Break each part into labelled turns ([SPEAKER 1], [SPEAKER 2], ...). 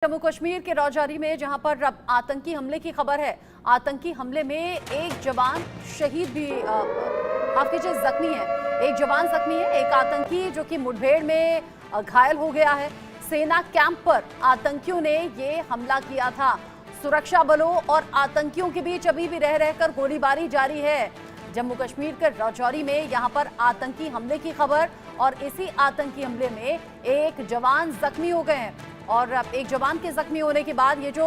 [SPEAKER 1] जम्मू कश्मीर के राजौरी में जहां पर अब आतंकी हमले की खबर है। आतंकी हमले में एक जवान शहीद भी माफ कीजिए जख्मी है। एक जवान जख्मी है, एक आतंकी जो कि मुठभेड़ में घायल हो गया है। सेना कैंप पर आतंकियों ने ये हमला किया था। सुरक्षा बलों और आतंकियों के बीच अभी भी रह रहकर गोलीबारी जारी है। जम्मू कश्मीर के राजौरी में यहां पर आतंकी हमले की खबर और इसी आतंकी हमले में एक जवान जख्मी हो गए हैं। और एक जवान के जख्मी होने के बाद ये जो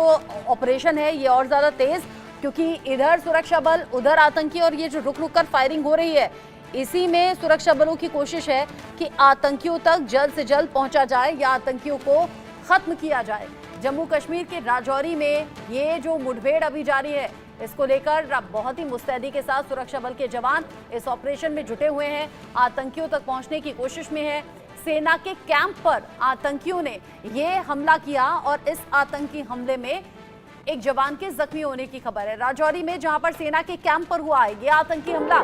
[SPEAKER 1] ऑपरेशन है ये और ज्यादा तेज, क्योंकि इधर सुरक्षा बल उधर आतंकी और ये जो रुक रुक कर फायरिंग हो रही है, इसी में सुरक्षा बलों की कोशिश है कि आतंकियों तक जल्द से जल्द पहुंचा जाए या आतंकियों को खत्म किया जाए। जम्मू कश्मीर के राजौरी में ये जो मुठभेड़ अभी जारी है, इसको लेकर बहुत ही मुस्तैदी के साथ सुरक्षा बल के जवान इस ऑपरेशन में जुटे हुए हैं, आतंकियों तक पहुंचने की कोशिश में है। सेना के कैंप पर आतंकियों ने ये हमला किया और इस आतंकी हमले में एक जवान के जख्मी होने की खबर है। राजौरी में जहां पर सेना के कैंप पर हुआ है ये आतंकी हमला,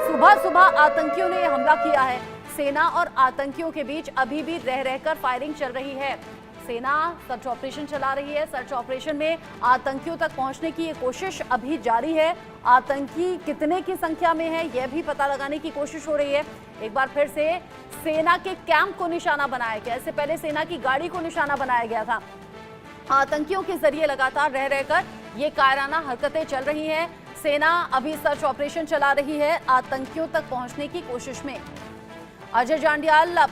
[SPEAKER 1] सुबह सुबह आतंकियों ने यह हमला किया है। सेना और आतंकियों के बीच अभी भी रह रहकर फायरिंग चल रही है। सेना सर्च ऑपरेशन चला रही है। सर्च ऑपरेशन में आतंकियों तक पहुंचने की ये कोशिश अभी जारी है। आतंकी कितने की संख्या में है यह भी पता लगाने की कोशिश हो रही है। एक बार फिर से सेना के कैंप को निशाना बनाया गया। इससे पहले सेना की गाड़ी को निशाना बनाया गया था। आतंकियों के जरिए लगातार रह रहकर ये कायराना हरकतें चल रही हैं। सेना अभी सर्च ऑपरेशन चला रही है आतंकियों तक पहुंचने की कोशिश में। अजय जांडियाल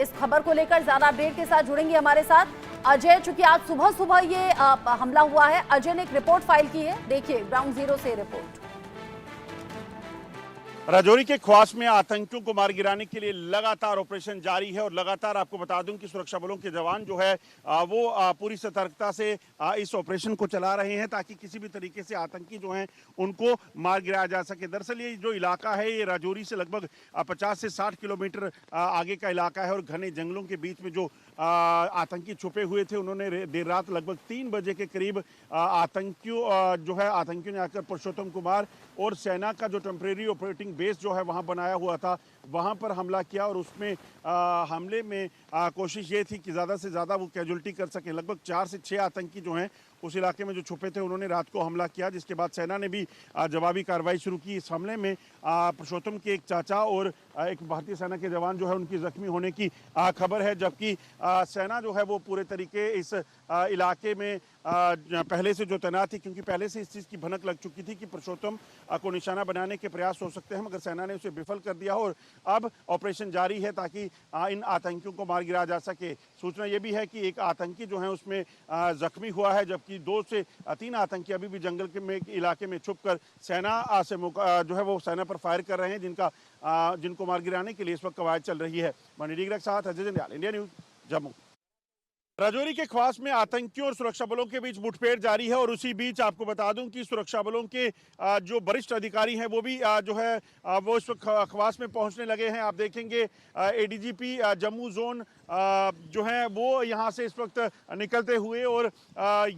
[SPEAKER 1] इस खबर को लेकर ज्यादा अपडेट के साथ जुड़ेंगे हमारे साथ। अजय, चूंकि आज सुबह सुबह ये हमला हुआ है, अजय ने एक रिपोर्ट फाइल की है, देखिए ग्राउंड जीरो से रिपोर्ट।
[SPEAKER 2] राजौरी के ख्वास में आतंकियों को मार गिराने के लिए लगातार ऑपरेशन जारी है और लगातार आपको बता दूं कि सुरक्षा बलों के जवान जो है वो पूरी सतर्कता से इस ऑपरेशन को चला रहे हैं ताकि किसी भी तरीके से आतंकी जो हैं उनको मार गिराया जा सके। दरअसल ये जो इलाका है ये राजौरी से लगभग 50 से 60 किलोमीटर आगे का इलाका है और घने जंगलों के बीच में जो आतंकी छुपे हुए थे, उन्होंने देर रात लगभग 3 बजे के करीब आतंकियों ने आकर पुरुषोत्तम कुमार और सेना का जो टेम्परेरी ऑपरेटिंग बेस जो है वहां बनाया हुआ था, वहां पर हमला किया और उसमें हमले में कोशिश ये थी कि ज़्यादा से ज़्यादा वो कैजुअल्टी कर सके। लगभग 4 से 6 आतंकी जो हैं उस इलाके में जो छुपे थे उन्होंने रात को हमला किया, जिसके बाद सेना ने भी जवाबी कार्रवाई शुरू की। इस हमले में पुरुषोत्तम के एक चाचा और एक भारतीय सेना के जवान जो है उनकी जख्मी होने की खबर है, जबकि सेना जो है वो पूरे तरीके इस इलाके में पहले से जो तैनात थी, क्योंकि पहले से इस चीज़ की भनक लग चुकी थी कि पुरुषोत्तम को निशाना बनाने के प्रयास हो सकते हैं, मगर सेना ने उसे विफल कर दिया और अब ऑपरेशन जारी है ताकि इन आतंकियों को मार गिराया जा सके। सूचना ये भी है कि एक आतंकी जो है उसमें जख्मी हुआ है, जबकि 2 से 3 आतंकी अभी भी जंगल के इलाके में छुपकर सेना से जो है वो सेना पर फायर कर रहे हैं, जिनको मार गिराने के लिए इस वक्त कवायद चल रही है। मनीडीगर के साथ अजय जंडियाल, इंडिया न्यूज, जम्मू। राजौरी के ख्वास में आतंकियों और सुरक्षा बलों के बीच मुठभेड़ जारी है और उसी बीच आपको बता दूं कि सुरक्षा बलों के जो वरिष्ठ अधिकारी हैं वो भी जो है वो इस वक्त ख्वास में पहुंचने लगे हैं। आप देखेंगे एडीजीपी जम्मू जोन जो है वो यहां से इस वक्त निकलते हुए और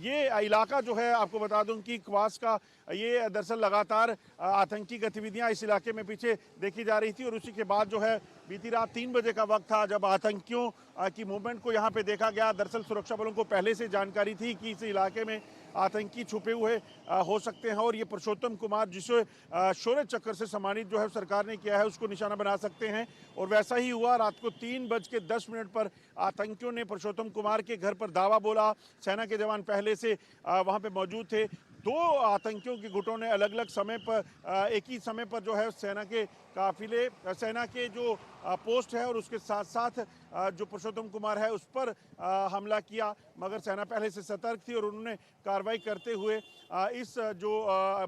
[SPEAKER 2] ये इलाका जो है आपको बता दूं कि ख्वास का ये दरअसल लगातार आतंकी गतिविधियां इस इलाके में पीछे देखी जा रही थी और उसी के बाद जो है बीती रात 3 बजे का वक्त था जब आतंकियों की मूवमेंट को यहाँ पे देखा गया। दरअसल सुरक्षा बलों को पहले से जानकारी थी कि इस इलाके में आतंकी छुपे हुए हो सकते हैं और ये पुरुषोत्तम कुमार, जिसे शौर्य चक्र से सम्मानित जो है सरकार ने किया है, उसको निशाना बना सकते हैं। और वैसा ही हुआ। रात को 3:10 पर आतंकियों ने पुरुषोत्तम कुमार के घर पर दावा बोला। सेना के जवान पहले से वहाँ पे मौजूद थे। 2 आतंकियों के गुटों ने अलग अलग समय पर एक ही समय पर जो है सेना के काफिले, सेना के जो पोस्ट है और उसके साथ साथ जो पुरुषोत्तम कुमार है उस पर हमला किया, मगर सेना पहले से सतर्क थी और उन्होंने कार्रवाई करते हुए इस जो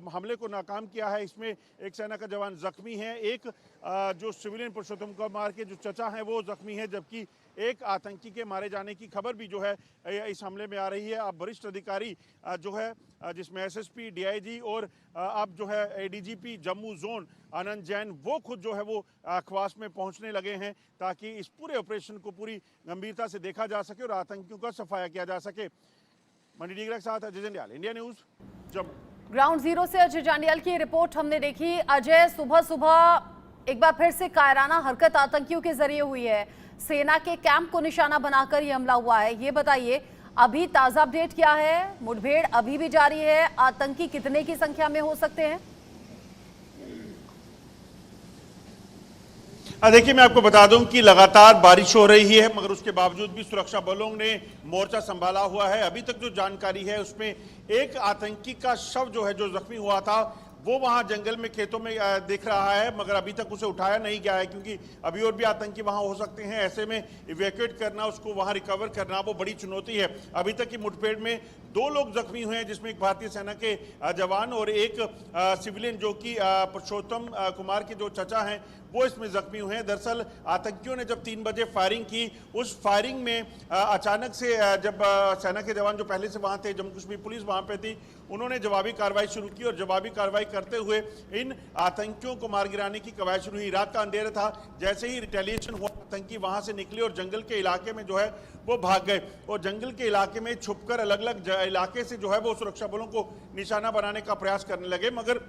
[SPEAKER 2] हमले को नाकाम किया है। इसमें एक सेना का जवान जख्मी है, एक जो सिविलियन पुरुषोत्तम कुमार के जो चचा हैं वो जख्मी है, जबकि एक आतंकी के मारे जाने की खबर भी जो है इस हमले में आ रही है। अब वरिष्ठ अधिकारी जो है जिसमें एसएसपी, डीआईजी और अब जो है एडीजीपी जम्मू जोन आनंद जैन वो खुद जो है वो ख्वास में पहुंचने लगे हैं ताकि इस पूरे ऑपरेशन को पूरी गंभीरता से देखा जा सके और आतंकियों का सफाया किया जा सके। मनीडीगर के साथ Ajay Jandial, India news, Jammu.
[SPEAKER 1] Ground zero से अजय जांडियाल की रिपोर्ट हमने देखी। अजय, सुबह सुबह एक बार फिर से कायराना हरकत आतंकियों के जरिए हुई है। सेना के कैंप को निशाना बनाकर यह हमला हुआ है। ये बताइए अभी ताजा अपडेट क्या है? मुठभेड़ अभी भी जारी है। आतंकी कितने की संख्या में हो सकते हैं?
[SPEAKER 2] देखिए, मैं आपको बता दूं कि लगातार बारिश हो रही है, मगर उसके बावजूद भी सुरक्षा बलों ने मोर्चा संभाला हुआ है। अभी तक जो जानकारी है उसमें एक आतंकी का शव जो है, जो जख्मी हुआ था, वो वहां जंगल में खेतों में दिख रहा है, मगर अभी तक उसे उठाया नहीं गया है, क्योंकि अभी और भी आतंकी वहां हो सकते हैं। ऐसे में इवैक्यूएट करना, उसको वहां रिकवर करना, वो बड़ी चुनौती है। अभी तक की मुठभेड़ में 2 लोग जख्मी हुए हैं, जिसमें एक भारतीय सेना के जवान और एक सिविलियन, जो कि पुरुषोत्तम कुमार के जो चचा हैं, वो इसमें जख्मी हुए हैं। दरअसल आतंकियों ने जब 3 बजे फायरिंग की, उस फायरिंग में अचानक से जब सेना के जवान जो पहले से वहां थे, जम्मू कश्मीर पुलिस वहां पे थी, उन्होंने जवाबी कार्रवाई शुरू की और जवाबी कार्रवाई करते हुए इन आतंकियों को मार गिराने की कवायद शुरू हुई। रात का अंधेरा था, जैसे ही रिटेलिएशन हुआ, आतंकी वहां से निकले और जंगल के इलाके में जो है वो भाग गए और जंगल के इलाके में छुपकर अलग अलग इलाके से जो है वो सुरक्षा बलों को निशाना बनाने का प्रयास करने लगे। मगर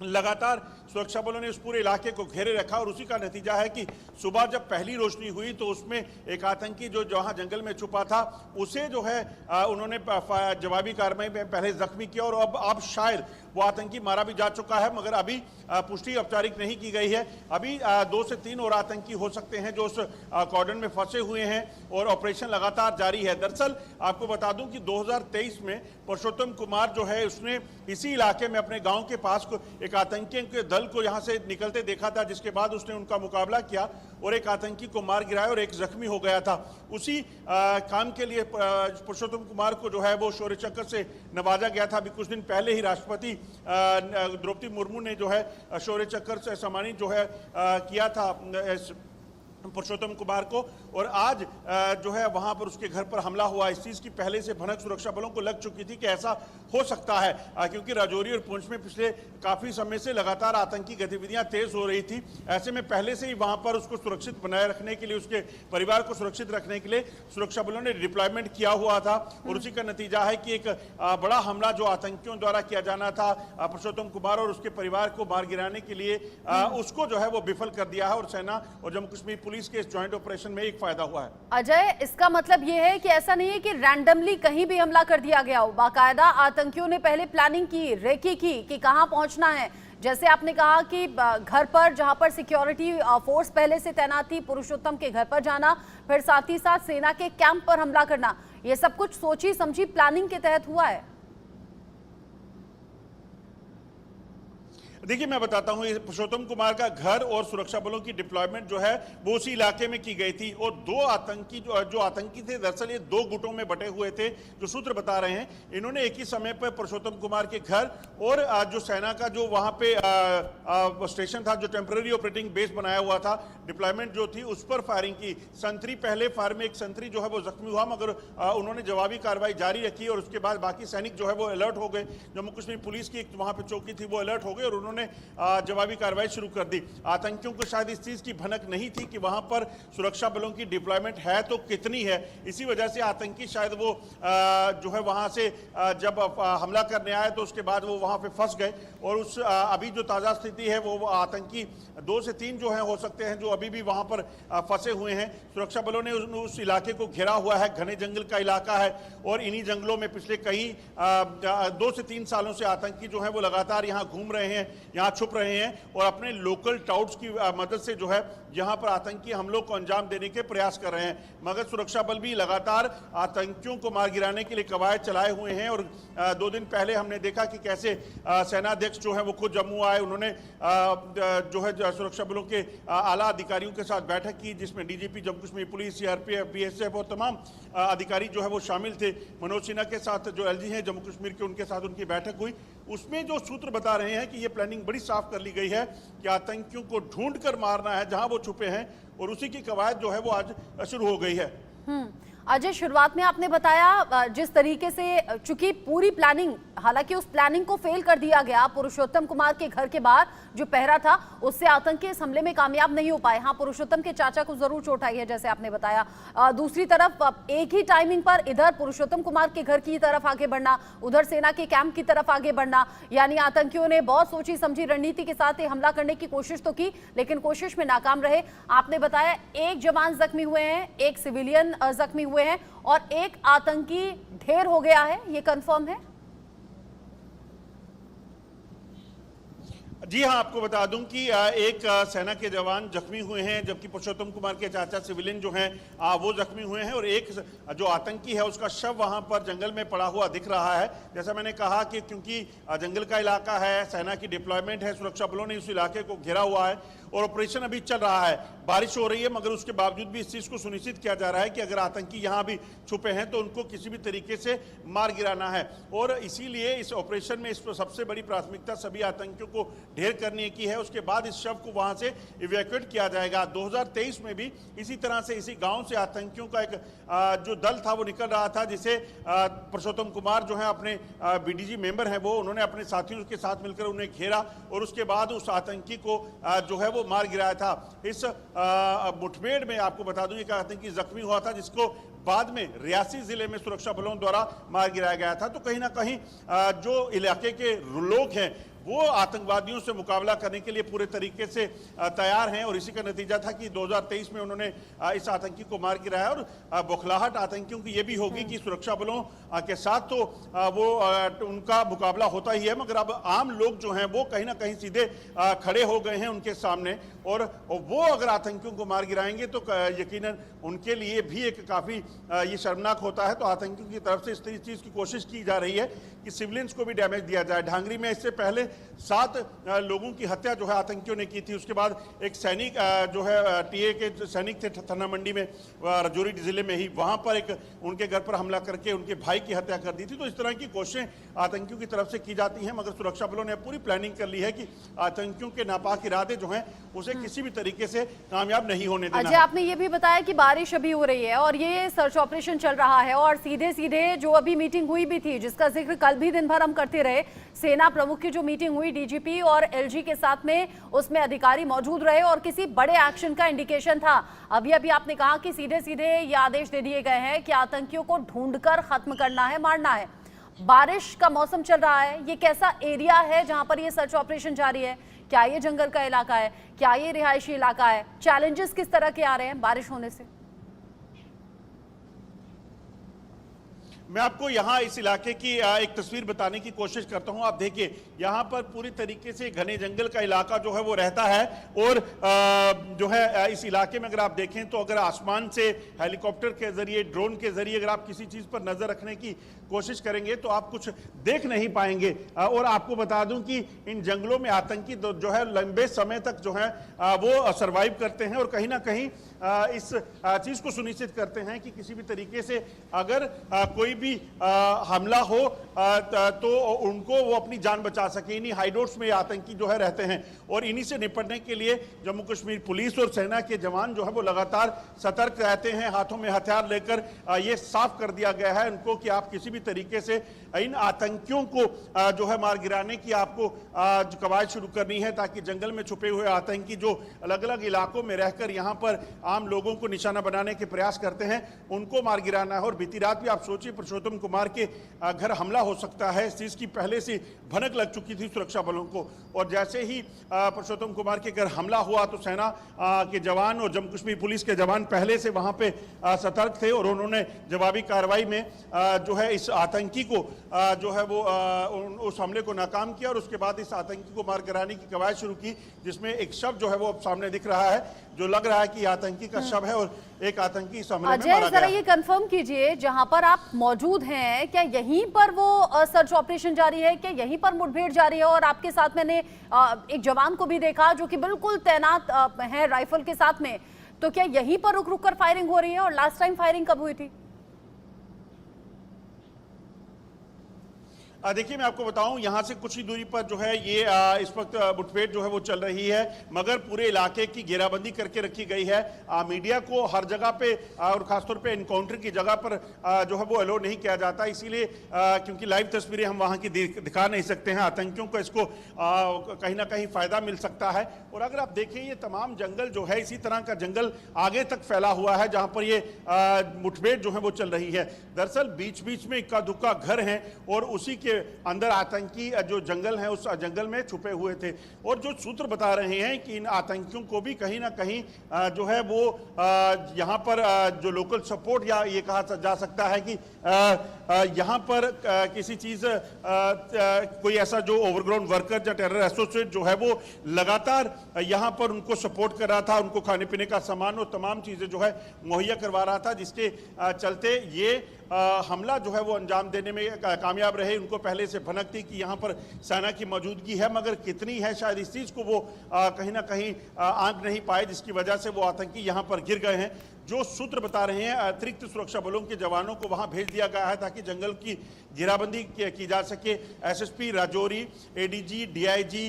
[SPEAKER 2] लगातार सुरक्षा बलों ने उस पूरे इलाके को घेरे रखा और उसी का नतीजा है कि सुबह जब पहली रोशनी हुई तो उसमें एक आतंकी जो जहां जंगल में छुपा था, उसे जो है उन्होंने जवाबी कार्रवाई में पहले जख्मी किया और अब शायद वो आतंकी मारा भी जा चुका है, मगर अभी पुष्टि औपचारिक नहीं की गई है। अभी 2 से 3 और आतंकी हो सकते हैं जो उस कॉर्डन में फंसे हुए हैं और ऑपरेशन लगातार जारी है। दरअसल आपको बता दूं कि 2023 में पुरुषोत्तम कुमार जो है, उसने इसी इलाके में अपने गांव के पास एक आतंकियों के दल को यहां से निकलते देखा था, जिसके बाद उसने उनका मुकाबला किया और एक आतंकी को मार गिराया और एक जख्मी हो गया था। उसी काम के लिए पुरुषोत्तम कुमार को जो है वो शौर्य चक्र से नवाजा गया था। अभी कुछ दिन पहले ही राष्ट्रपति द्रौपदी मुर्मू ने जो है शौर्य चक्र से सम्मानित जो है किया था पुरुषोत्तम कुमार को, और आज जो है वहां पर उसके घर पर हमला हुआ। इस चीज की पहले से भनक सुरक्षा बलों को लग चुकी थी कि ऐसा हो सकता है, क्योंकि राजौरी और पुंछ में पिछले काफी समय से लगातार आतंकी गतिविधियां तेज हो रही थी। ऐसे में पहले से ही वहां पर उसको सुरक्षित बनाए रखने के लिए, उसके परिवार को सुरक्षित रखने के लिए सुरक्षा बलों ने डिप्लॉयमेंट किया हुआ था और उसी का नतीजा है कि एक बड़ा हमला जो आतंकियों द्वारा किया जाना था पुरुषोत्तम कुमार और उसके परिवार को मार गिराने के लिए, उसको जो है वो विफल कर दिया है और सेना और जम्मू कश्मीर पुलिस के इस ज्वाइंट ऑपरेशन में एक फायदा हुआ है।
[SPEAKER 1] अजय, इसका मतलब यह है कि ऐसा नहीं है कि रैंडमली कहीं भी हमला कर दिया गया हो, बाकायदा आतंकियों ने पहले प्लानिंग की, रेकी की कि कहां पहुंचना है। जैसे आपने कहा कि घर पर, जहां पर सिक्योरिटी फोर्स पहले से तैनात थी, पुरुषोत्तम के घर पर जाना, फिर साथ ही साथ सेना के कैंप पर हमला करना, यह सब कुछ सोची समझी प्लानिंग के तहत हुआ है।
[SPEAKER 2] देखिए, मैं बताता हूं, पुरुषोत्तम कुमार का घर और सुरक्षा बलों की डिप्लॉयमेंट जो है वो उसी इलाके में की गई थी और 2 आतंकी जो आतंकी थे, दरअसल ये 2 गुटों में बटे हुए थे। जो सूत्र बता रहे हैं, इन्होंने एक ही समय पर पुरुषोत्तम कुमार के घर और जो सेना का जो वहां पे स्टेशन था, जो टेम्पररी ऑपरेटिंग बेस बनाया हुआ था, डिप्लॉयमेंट जो थी, उस पर फायरिंग की। संतरी पहले फायर में एक संतरी जो है वो जख्मी हुआ, मगर उन्होंने जवाबी कार्रवाई जारी रखी और उसके बाद बाकी सैनिक जो है वो अलर्ट हो गए। जम्मू कश्मीर पुलिस की एक वहां पर चौकी थी, वो अलर्ट हो गए और उन्होंने जवाबी कार्रवाई शुरू कर दी। आतंकियों को शायद इस चीज की भनक नहीं थी कि वहां पर सुरक्षा बलों की डिप्लॉयमेंट है तो कितनी है, इसी वजह से आतंकी शायद वो जो है वहां से जब हमला करने आए तो उसके बाद वो वहां पे फंस गए और उस अभी जो ताजा स्थिति है वो आतंकी 2 से 3 जो है हो सकते हैं जो अभी भी वहां पर फंसे हुए हैं। सुरक्षा बलों ने उस इलाके को घेरा हुआ है, घने जंगल का इलाका है और इन्हीं जंगलों में पिछले कई 2 से 3 सालों से आतंकी जो है वो लगातार यहाँ घूम रहे हैं, यहाँ छुप रहे हैं और अपने लोकल टाउट्स की मदद से जो है यहाँ पर आतंकी हमलों को अंजाम देने के प्रयास कर रहे हैं। मगर सुरक्षा बल भी लगातार आतंकियों को मार गिराने के लिए कवायद चलाए हुए हैं और 2 दिन पहले हमने देखा कि कैसे सेनाध्यक्ष जो है वो खुद जम्मू आए। उन्होंने जो है सुरक्षा बलों के आला अधिकारियों के साथ बैठक की, जिसमें DGP Jammu Kashmir police, CRPF, BSF और तमाम अधिकारी जो है वो शामिल थे। मनोज सिन्हा के साथ जो एलजी हैं जम्मू कश्मीर के, उनके साथ उनकी बैठक हुई। उसमें जो सूत्र बता रहे हैं कि ये प्लानिंग बड़ी साफ कर ली गई है कि आतंकियों को ढूंढ कर मारना है जहां वो छुपे हैं और उसी की कवायद जो है वो आज शुरू हो गई है।
[SPEAKER 1] अजय, शुरुआत में आपने बताया जिस तरीके से, चूंकि पूरी प्लानिंग, हालांकि उस प्लानिंग को फेल कर दिया गया, पुरुषोत्तम कुमार के घर के बाहर जो पहरा था उससे आतंकी इस हमले में कामयाब नहीं हो पाए। हाँ, पुरुषोत्तम के चाचा को जरूर चोट आई है जैसे आपने बताया। दूसरी तरफ एक ही टाइमिंग पर इधर पुरुषोत्तम कुमार के घर की तरफ आगे बढ़ना, उधर सेना के कैंप की तरफ आगे बढ़ना, यानी आतंकियों ने बहुत सोची समझी रणनीति के साथ हमला करने की कोशिश तो की लेकिन कोशिश में नाकाम रहे। आपने बताया 1 जवान जख्मी हुए हैं, 1 सिविलियन जख्मी हुए हैं और एक आतंकी ढेर हो गया है, ये कंफर्म है?
[SPEAKER 2] जी हाँ, आपको बता दूं कि एक सेना के जवान जख्मी हुए हैं, जबकि पुरुषोत्तम कुमार के चाचा सिविलियन जो हैं वो जख्मी हुए हैं और एक जो आतंकी है उसका शव वहां पर जंगल में पड़ा हुआ दिख रहा है। जैसा मैंने कहा कि क्योंकि जंगल का इलाका है, सेना की डिप्लॉयमेंट है, सुरक्षा बलों ने उस इलाके को घेरा हुआ है और ऑपरेशन अभी चल रहा है। बारिश हो रही है मगर उसके बावजूद भी इस चीज को सुनिश्चित किया जा रहा है कि अगर आतंकी यहाँ भी छुपे हैं तो उनको किसी भी तरीके से मार गिराना है और इसीलिए इस ऑपरेशन में इस सबसे बड़ी प्राथमिकता सभी आतंकियों को ढेर करने की है। उसके बाद इस शव को वहां से इवैक्यूएट किया जाएगा। 2023 में भी इसी तरह से इसी गांव से आतंकियों का एक जो दल था वो निकल रहा था, जिसे पुरुषोत्तम कुमार जो है अपने बीडीजी मेंबर हैं वो उन्होंने अपने साथियों के साथ मिलकर उन्हें घेरा और उसके बाद उस आतंकी को जो है वो मार गिराया था। इस मुठभेड़ में आपको बता दूं एक आतंकी जख्मी हुआ था जिसको बाद में रियासी जिले में सुरक्षा बलों द्वारा मार गिराया गया था। तो कहीं ना कहीं जो इलाके के लोग हैं वो आतंकवादियों से मुकाबला करने के लिए पूरे तरीके से तैयार हैं और इसी का नतीजा था कि 2023 में उन्होंने इस आतंकी को मार गिराया और बौखलाहट आतंकियों की ये भी होगी कि सुरक्षा बलों के साथ तो वो उनका मुकाबला होता ही है मगर अब आम लोग जो हैं वो कहीं ना कहीं सीधे खड़े हो गए हैं उनके सामने और वो अगर आतंकियों को मार गिराएंगे तो यकीनन उनके लिए भी एक काफ़ी ये शर्मनाक होता है। तो आतंकियों की तरफ से इस चीज़ की कोशिश की जा रही है कि सिविलियंस को भी डैमेज दिया जाए। ढांगरी में इससे पहले 7 लोगों की हत्या जो है आतंकियों ने की थी। उसके बाद एक सैनिक जो है टीए के सैनिक थे थाना मंडी में राजौरी जिले में ही, वहां पर एक उनके घर पर हमला करके उनके भाई की हत्या कर दी थी। तो इस तरह की कोशिशें आतंकियों की तरफ से की जाती हैं मगर सुरक्षा बलों ने पूरी प्लानिंग कर ली है कि आतंकियों के नापाक इरादे जो हैं उसे किसी भी तरीके से कामयाब नहीं होने देना।
[SPEAKER 1] अजय, आपने ये भी बताया कि बारिश अभी हो रही है और ये सर्च ऑपरेशन चल रहा है और सीधे सीधे जो अभी मीटिंग हुई भी थी जिसका जिक्र कल भी दिन भर हम करते रहे, सेना प्रमुख की जो मीटिंग हुई डीजीपी और एलजी के साथ में, उसमें अधिकारी मौजूद रहे और किसी बड़े एक्शन का इंडिकेशन था। अभी अभी आपने कहा कि सीधे सीधे ये आदेश दे दिए गए हैं कि आतंकियों को ढूंढकर खत्म करना है, मारना है। बारिश का मौसम चल रहा है, ये कैसा एरिया है जहां पर ये सर्च ऑपरेशन जारी है? क्या ये जंगल का इलाका है? क्या ये रिहायशी इलाका है? चैलेंजेस किस तरह के आ रहे हैं बारिश होने से?
[SPEAKER 2] मैं आपको यहाँ इस इलाके की एक तस्वीर बताने की कोशिश करता हूँ। आप देखिए यहाँ पर पूरी तरीके से घने जंगल का इलाका जो है वो रहता है और जो है इस इलाके में अगर आप देखें तो अगर आसमान से हेलीकॉप्टर के जरिए, ड्रोन के जरिए अगर आप किसी चीज़ पर नजर रखने की कोशिश करेंगे तो आप कुछ देख नहीं पाएंगे। और आपको बता दूं कि इन जंगलों में आतंकी जो है लंबे समय तक जो है वो सरवाइव करते हैं और कहीं ना कहीं इस चीज को सुनिश्चित करते हैं कि किसी भी तरीके से अगर कोई भी हमला हो तो उनको वो अपनी जान बचा सके। इन्हीं हाइडोट्स में आतंकी जो है रहते हैं और इन्हीं से निपटने के लिए जम्मू कश्मीर पुलिस और सेना के जवान जो है वो लगातार सतर्क रहते हैं। हाथों में हथियार लेकर ये साफ कर दिया गया है उनको कि आप किसी भी तरीके से इन आतंकियों को जो है मार गिराने की आपको कवायद शुरू करनी है ताकि जंगल में छुपे हुए आतंकी जो अलग अलग इलाकों में रहकर यहाँ पर आम लोगों को निशाना बनाने के प्रयास करते हैं उनको मार गिराना है। और बीती रात भी आप सोचिए पुरुषोत्तम कुमार के घर हमला हो सकता है, इस चीज की पहले से भनक लग चुकी थी सुरक्षा बलों को। और जैसे ही पुरुषोत्तम कुमार के घर हमला हुआ तो सेना के जवान और जम्मू कश्मीर पुलिस के जवान पहले से वहां पे सतर्क थे और उन्होंने जवाबी कार्रवाई में जो है इस आतंकी को जो है वो उस हमले को नाकाम किया और उसके बाद इस आतंकी को मार गिराने की कवायद शुरू की, जिसमें एक शव जो है वो अब सामने दिख रहा है जो लग रहा है कि आतंकी का शव है और एक आतंकी इस हमले में मारा गया।
[SPEAKER 1] जरा ये कंफर्म कीजिए, जहां पर आप मौजूद हैं क्या यहीं पर वो सर्च ऑपरेशन जारी है, क्या यहीं पर मुठभेड़ जारी है? और आपके साथ मैंने एक जवान को भी देखा जो कि बिल्कुल तैनात है राइफल के साथ में, तो क्या यहीं पर रुक रुक कर फायरिंग हो रही है? और लास्ट टाइम फायरिंग कब हुई थी?
[SPEAKER 2] देखिए मैं आपको बताऊं यहाँ से कुछ ही दूरी पर जो है ये इस वक्त मुठभेड़ जो है वो चल रही है मगर पूरे इलाके की घेराबंदी करके रखी गई है। मीडिया को हर जगह पे और खासतौर पे इनकाउंटर की जगह पर जो है वो अलो नहीं किया जाता, इसीलिए क्योंकि लाइव तस्वीरें हम वहाँ की दिखा नहीं सकते हैं। आतंकियों को इसको कहीं ना कहीं फायदा मिल सकता है। और अगर आप देखें ये तमाम जंगल जो है इसी तरह का जंगल आगे तक फैला हुआ है जहाँ पर ये मुठभेड़ जो है वो चल रही है। दरअसल बीच बीच में इक्का दुक्का घर हैं और उसी के उसके अंदर आतंकी जो जंगल है उस जंगल में छुपे हुए थे। और जो सूत्र बता रहे हैं कि इन आतंकियों को भी कहीं ना कहीं जो है वो यहाँ पर जो लोकल सपोर्ट, या ये कहा जा सकता है कि यहाँ पर किसी चीज कोई ऐसा जो ओवरग्राउंड वर्कर या टेरर एसोसिएट जो है वो लगातार यहाँ पर उनको सपोर्ट कर रहा था, उनको खाने पीने का सामान और तमाम चीजें जो है मुहैया करवा रहा था, जिसके चलते ये हमला जो है वो अंजाम देने में कामयाब रहे। उनको पहले से भनक थी कि यहाँ पर सेना की मौजूदगी है, मगर कितनी है शायद इस चीज को वो कहीं ना कहीं आंक नहीं पाए, जिसकी वजह से वो आतंकी यहाँ पर गिर गए हैं। जो सूत्र बता रहे हैं अतिरिक्त सुरक्षा बलों के जवानों को वहां भेज दिया गया है ताकि जंगल की घेराबंदी की जा सके। एसएसपी राजौरी, एडीजी, डीआईजी,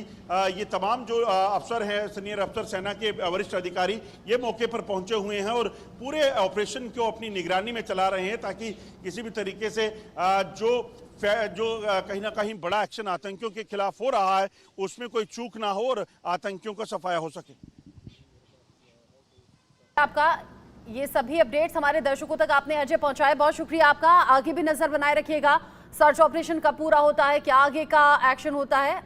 [SPEAKER 2] ये तमाम जो अफसर हैं, सीनियर अफसर सेना के वरिष्ठ अधिकारी, ये मौके पर पहुंचे हुए हैं और पूरे ऑपरेशन को अपनी निगरानी में चला रहे हैं ताकि किसी भी तरीके से जो कहीं ना कहीं बड़ा एक्शन आतंकियों के खिलाफ हो रहा है उसमें कोई चूक ना हो और आतंकियों का सफाया हो सके।
[SPEAKER 1] आपका ये सभी अपडेट्स हमारे दर्शकों तक आपने अजय पहुंचाए, बहुत शुक्रिया आपका। आगे भी नजर बनाए रखिएगा, सर्च ऑपरेशन कब पूरा होता है, क्या आगे का एक्शन होता है।